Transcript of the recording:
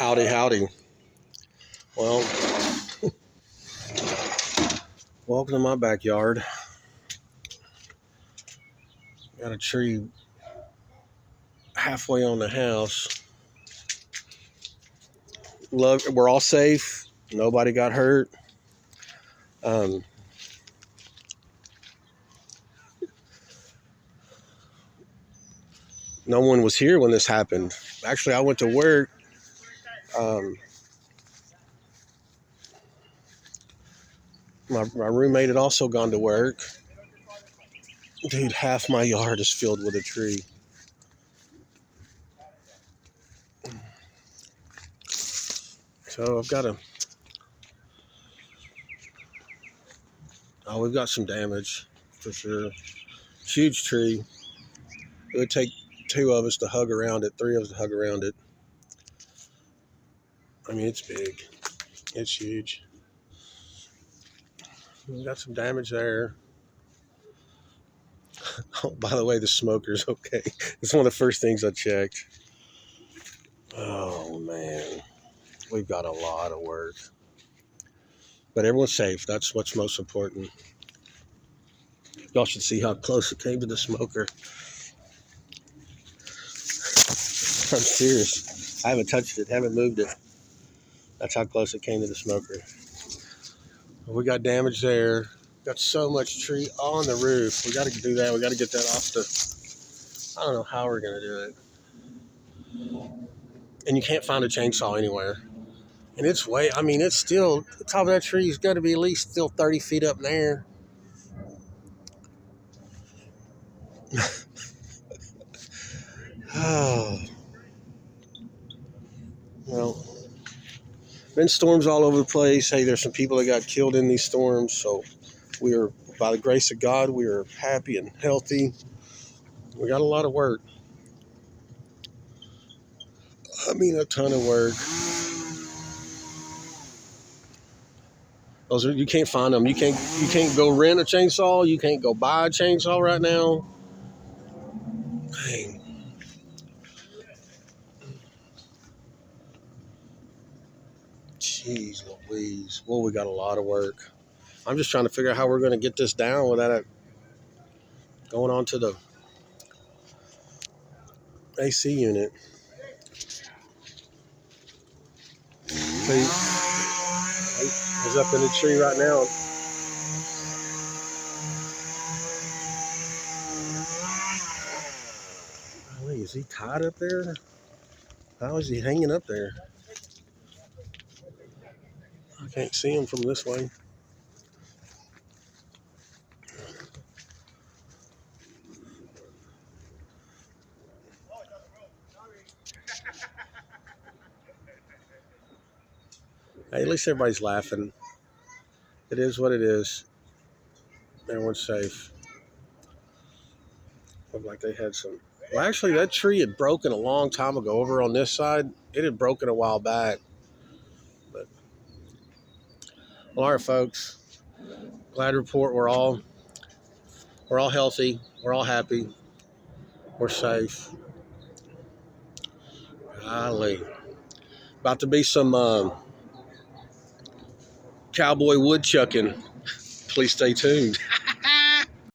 Howdy, howdy. Well, welcome to my backyard. Got a tree halfway on the house. We're all safe. Nobody got hurt. Um, no one was here when this happened. Actually, I went to work. My roommate had also gone to work. Dude, half my yard is filled with a tree. So we've got some damage for sure. Huge tree. It would take two of us to hug around it, three of us to hug around it. I mean, it's big. It's huge. We got some damage there. Oh, by the way, the smoker's okay. It's one of the first things I checked. Oh, man. We've got a lot of work. But everyone's safe. That's what's most important. Y'all should see how close it came to the smoker. I'm serious. I haven't touched it, haven't moved it. That's how close it came to the smoker. We got damage there. Got so much tree on the roof. We got to do that. We got to get that off the... I don't know how we're going to do it. And you can't find a chainsaw anywhere. And it's it's still, the top of that tree's got to be at least still 30 feet up in the air. Oh. Well, been storms all over the place. Hey, there's some people that got killed in these storms. So we are, by the grace of God, we are happy and healthy. We got a lot of work. I mean, a ton of work. You can't find them. You can't go rent a chainsaw. You can't go buy a chainsaw right now. Dang. Jeez Louise. Well, we got a lot of work. I'm just trying to figure out how we're going to get this down without it going on to the AC unit. He's up in the tree right now. Golly, is he tied up there? How is he hanging up there? I can't see him from this way. Hey, at least everybody's laughing. It is what it is. Everyone's safe. Looked like they had some... Well, actually, that tree had broken a long time ago over on this side. It had broken a while back. But, well, all right, folks. Glad to report we're all healthy. We're all happy. We're safe. Golly. About to be some cowboy woodchucking. Please stay tuned.